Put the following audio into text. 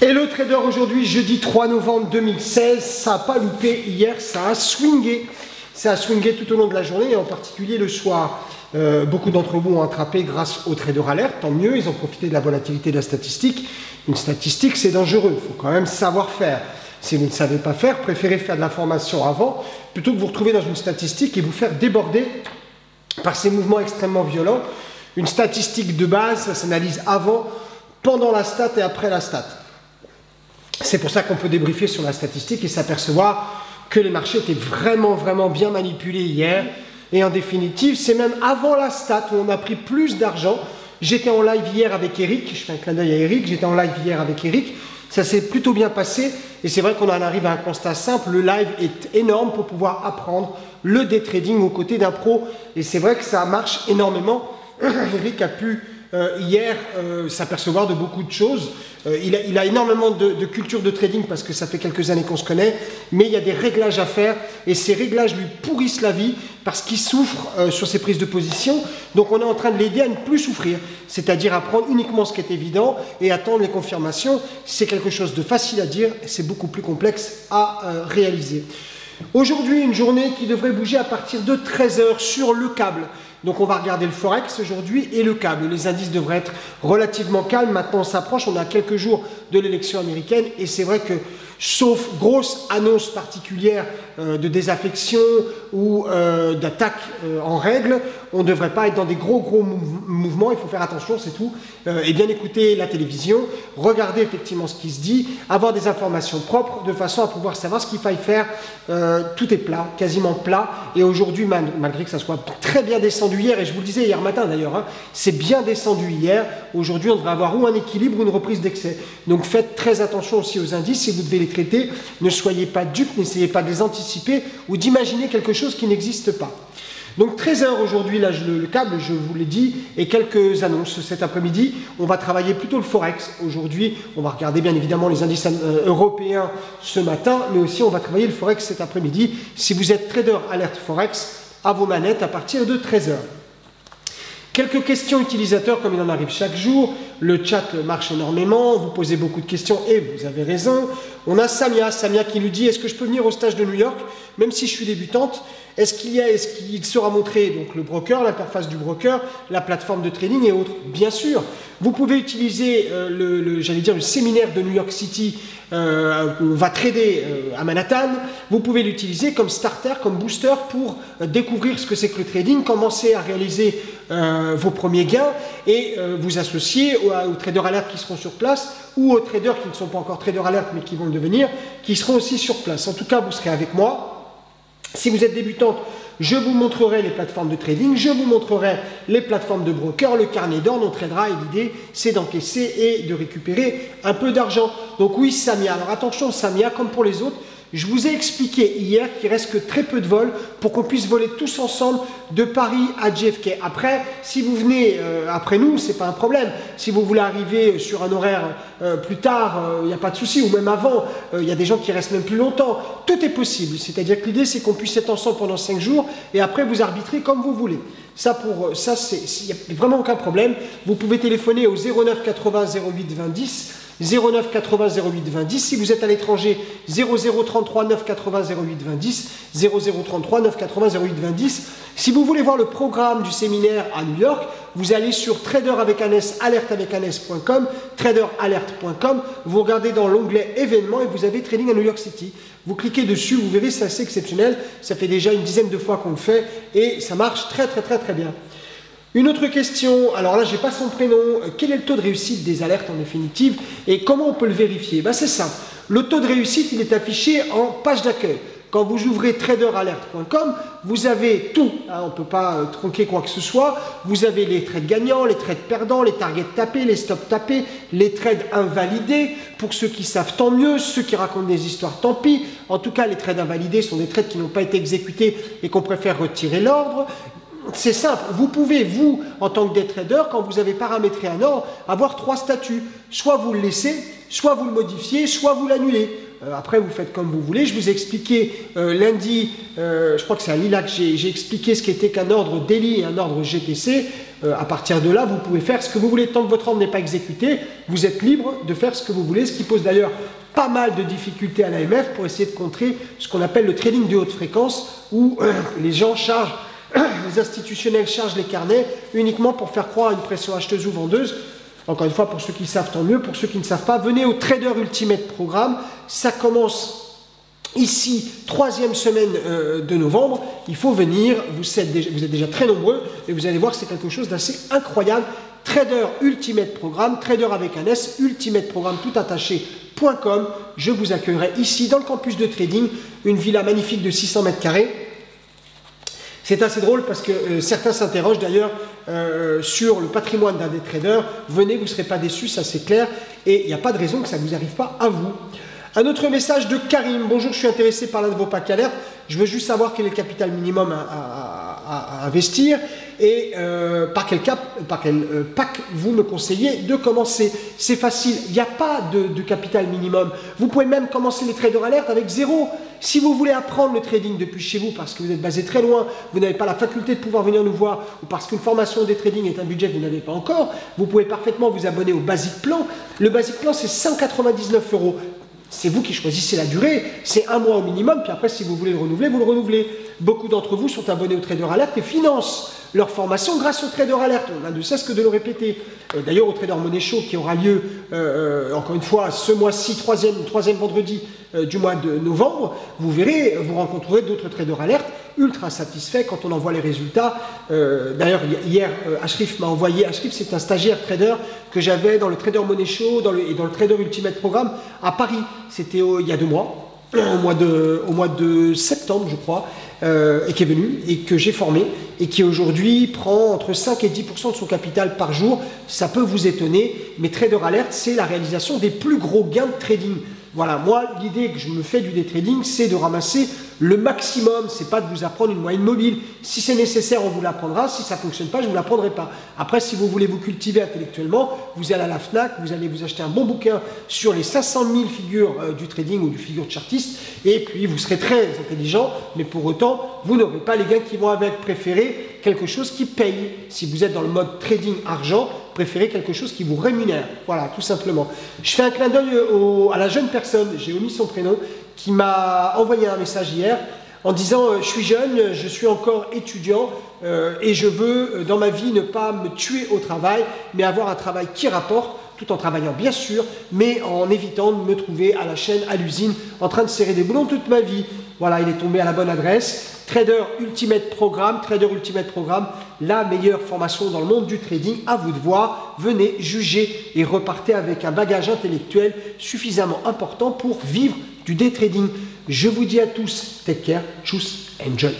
Et le trader aujourd'hui, jeudi 3 novembre 2016, ça n'a pas loupé hier, ça a swingé. Ça a swingé tout au long de la journée et en particulier le soir. Beaucoup d'entre vous ont attrapé grâce au trader alert, tant mieux, ils ont profité de la volatilité de la statistique. Une statistique, c'est dangereux, il faut quand même savoir faire. Si vous ne savez pas faire, préférez faire de l'information avant, plutôt que vous retrouver dans une statistique et vous faire déborder par ces mouvements extrêmement violents. Une statistique de base, ça s'analyse avant, pendant la stat et après la stat. C'est pour ça qu'on peut débriefer sur la statistique et s'apercevoir que les marchés étaient vraiment bien manipulés hier. Et en définitive, c'est même avant la stat où on a pris plus d'argent. J'étais en live hier avec Eric, je fais un clin d'œil à Eric, j'étais en live hier avec Eric. Ça s'est plutôt bien passé et c'est vrai qu'on en arrive à un constat simple. Le live est énorme pour pouvoir apprendre le day trading aux côtés d'un pro. Et c'est vrai que ça marche énormément. Eric a pu hier s'apercevoir de beaucoup de choses. Il a énormément de culture de trading parce que ça fait quelques années qu'on se connaît, mais il y a des réglages à faire et ces réglages lui pourrissent la vie parce qu'il souffre sur ses prises de position. Donc on est en train de l'aider à ne plus souffrir, c'est-à-dire à prendre uniquement ce qui est évident et attendre les confirmations. C'est quelque chose de facile à dire, c'est beaucoup plus complexe à réaliser. Aujourd'hui, une journée qui devrait bouger à partir de 13 h sur le câble. Donc on va regarder le Forex aujourd'hui et le câble. Les indices devraient être relativement calmes. Maintenant on s'approche, on a quelques jours de l'élection américaine et c'est vrai que sauf grosse annonce particulière de désaffection ou d'attaque en règle, on ne devrait pas être dans des gros mouvements, il faut faire attention, c'est tout. Et bien écouter la télévision, regarder effectivement ce qui se dit, avoir des informations propres de façon à pouvoir savoir ce qu'il faille faire. Tout est plat, quasiment plat. Et aujourd'hui, malgré que ça soit très bien descendu hier, et je vous le disais hier matin d'ailleurs, hein, c'est bien descendu hier. Aujourd'hui, on devrait avoir ou un équilibre ou une reprise d'excès. Donc faites très attention aussi aux indices si vous devez les traiter. Ne soyez pas dupes, n'essayez pas de les anticiper ou d'imaginer quelque chose qui n'existe pas. Donc 13 h aujourd'hui, là le câble, je vous l'ai dit, et quelques annonces cet après-midi. On va travailler plutôt le Forex aujourd'hui. On va regarder bien évidemment les indices européens ce matin, mais aussi on va travailler le Forex cet après-midi. Si vous êtes trader alerte Forex, à vos manettes à partir de 13 h. Quelques questions utilisateurs comme il en arrive chaque jour. Le chat marche énormément, vous posez beaucoup de questions et vous avez raison. On a Samia qui nous dit: est-ce que je peux venir au stage de New York même si je suis débutante? Est-ce qu'il sera montré donc le broker, l'interface du broker, la plateforme de trading et autres? Bien sûr. Vous pouvez utiliser le séminaire de New York City où on va trader à Manhattan. Vous pouvez l'utiliser comme starter, comme booster pour découvrir ce que c'est que le trading, commencer à réaliser vos premiers gains et vous associer aux traders alert qui seront sur place ou aux traders qui ne sont pas encore traders alert mais qui vont le devenir, qui seront aussi sur place. En tout cas, vous serez avec moi. Si vous êtes débutante, je vous montrerai les plateformes de trading, je vous montrerai les plateformes de broker, le carnet d'ordre, on tradera et l'idée c'est d'encaisser et de récupérer un peu d'argent. Donc oui Samia, alors attention Samia, comme pour les autres, je vous ai expliqué hier qu'il reste que très peu de vols pour qu'on puisse voler tous ensemble de Paris à JFK. Après, si vous venez après nous, c'est pas un problème. Si vous voulez arriver sur un horaire plus tard, il n'y a pas de souci, ou même avant, il y a des gens qui restent même plus longtemps. Tout est possible. C'est-à-dire que l'idée, c'est qu'on puisse être ensemble pendant 5 jours et après vous arbitrez comme vous voulez. Ça, il n'y a vraiment aucun problème. Vous pouvez téléphoner au 09 80 08 20 10. 09 80 08 20 10. Si vous êtes à l'étranger, 0033 980 08 20 10. 0033 980 08 20 10. Si vous voulez voir le programme du séminaire à New York, vous allez sur traderalert.com, traderalert.com. Vous regardez dans l'onglet événements et vous avez Trading à New York City. Vous cliquez dessus, vous verrez, c'est assez exceptionnel. Ça fait déjà une dizaine de fois qu'on le fait et ça marche très bien. Une autre question, alors là, je n'ai pas son prénom. Quel est le taux de réussite des alertes en définitive et comment on peut le vérifier? C'est simple. Le taux de réussite, il est affiché en page d'accueil. Quand vous ouvrez traderalert.com, vous avez tout. On ne peut pas tronquer quoi que ce soit. Vous avez les trades gagnants, les trades perdants, les targets tapés, les stops tapés, les trades invalidés. Pour ceux qui savent, tant mieux. Ceux qui racontent des histoires, tant pis. En tout cas, les trades invalidés sont des trades qui n'ont pas été exécutés et qu'on préfère retirer l'ordre. C'est simple, vous pouvez, vous, en tant que day trader, quand vous avez paramétré un ordre, avoir 3 statuts. Soit vous le laissez, soit vous le modifiez, soit vous l'annulez. Après, vous faites comme vous voulez. Je vous ai expliqué lundi, je crois que c'est à Lila que j'ai expliqué ce qu'était qu'un ordre daily et un ordre GTC. À partir de là, vous pouvez faire ce que vous voulez. Tant que votre ordre n'est pas exécuté, vous êtes libre de faire ce que vous voulez, ce qui pose d'ailleurs pas mal de difficultés à l'AMF pour essayer de contrer ce qu'on appelle le trading de haute fréquence, où les gens chargent, les institutionnels chargent les carnets uniquement pour faire croire à une pression acheteuse ou vendeuse. Encore une fois, pour ceux qui savent, tant mieux. Pour ceux qui ne savent pas, venez au Trader Ultimate Programme. Ça commence ici, 3e semaine de novembre. Il faut venir. Vous êtes déjà très nombreux et vous allez voir que c'est quelque chose d'assez incroyable. Trader Ultimate Programme, Trader avec un S, Ultimate Programme tout attaché.com. Je vous accueillerai ici dans le campus de trading, une villa magnifique de 600 mètres carrés. C'est assez drôle parce que certains s'interrogent d'ailleurs sur le patrimoine d'un des traders. Venez, vous ne serez pas déçus, ça c'est clair. Et il n'y a pas de raison que ça ne vous arrive pas à vous. Un autre message de Karim. Bonjour, je suis intéressé par l'un de vos packs alerte. Je veux juste savoir quel est le capital minimum à investir et par quel pack vous me conseillez de commencer. C'est facile, il n'y a pas de capital minimum. Vous pouvez même commencer les traders alerte avec 0. Si vous voulez apprendre le trading depuis chez vous parce que vous êtes basé très loin, vous n'avez pas la faculté de pouvoir venir nous voir ou parce qu'une formation des trading est un budget que vous n'avez pas encore, vous pouvez parfaitement vous abonner au Basic Plan. Le Basic Plan, c'est 199 €. C'est vous qui choisissez la durée, c'est 1 mois au minimum, puis après si vous voulez le renouveler, vous le renouvelez. Beaucoup d'entre vous sont abonnés au Trader Alert et financent leur formation grâce au Trader Alert. On n'a de cesse que de le répéter. D'ailleurs au Trader Money Show qui aura lieu, encore une fois, ce mois-ci, troisième vendredi du mois de novembre, vous verrez, vous rencontrerez d'autres Trader Alert ultra satisfaits quand on envoie les résultats. D'ailleurs hier, Ashrif m'a envoyé, Ashrif c'est un stagiaire trader que j'avais dans le Trader Money Show et dans le Trader Ultimate Programme à Paris. C'était il y a 2 mois. Au mois de septembre, je crois, et qui est venu et que j'ai formé et qui aujourd'hui prend entre 5 et 10% de son capital par jour. Ça peut vous étonner, mais Trader Alert, c'est la réalisation des plus gros gains de trading. Voilà, moi, l'idée que je me fais du day trading, c'est de ramasser le maximum. C'est pas de vous apprendre une moyenne mobile. Si c'est nécessaire, on vous l'apprendra. Si ça ne fonctionne pas, je ne vous l'apprendrai pas. Après, si vous voulez vous cultiver intellectuellement, vous allez à la FNAC, vous allez vous acheter un bon bouquin sur les 500 000 figures du trading ou du figure chartiste. Et puis, vous serez très intelligent, mais pour autant, vous n'aurez pas les gains qui vont avec. Préférez quelque chose qui paye. Si vous êtes dans le mode trading argent, préférez quelque chose qui vous rémunère. Voilà, tout simplement. Je fais un clin d'œil à la jeune personne, j'ai omis son prénom, qui m'a envoyé un message hier en disant « Je suis jeune, je suis encore étudiant et je veux dans ma vie ne pas me tuer au travail, mais avoir un travail qui rapporte, tout en travaillant bien sûr, mais en évitant de me trouver à la chaîne, à l'usine, en train de serrer des boulons toute ma vie. » Voilà, il est tombé à la bonne adresse. Trader Ultimate Programme, la meilleure formation dans le monde du trading. À vous de voir, venez juger et repartez avec un bagage intellectuel suffisamment important pour vivre du day trading. Je vous dis à tous, take care, tchuss, enjoy.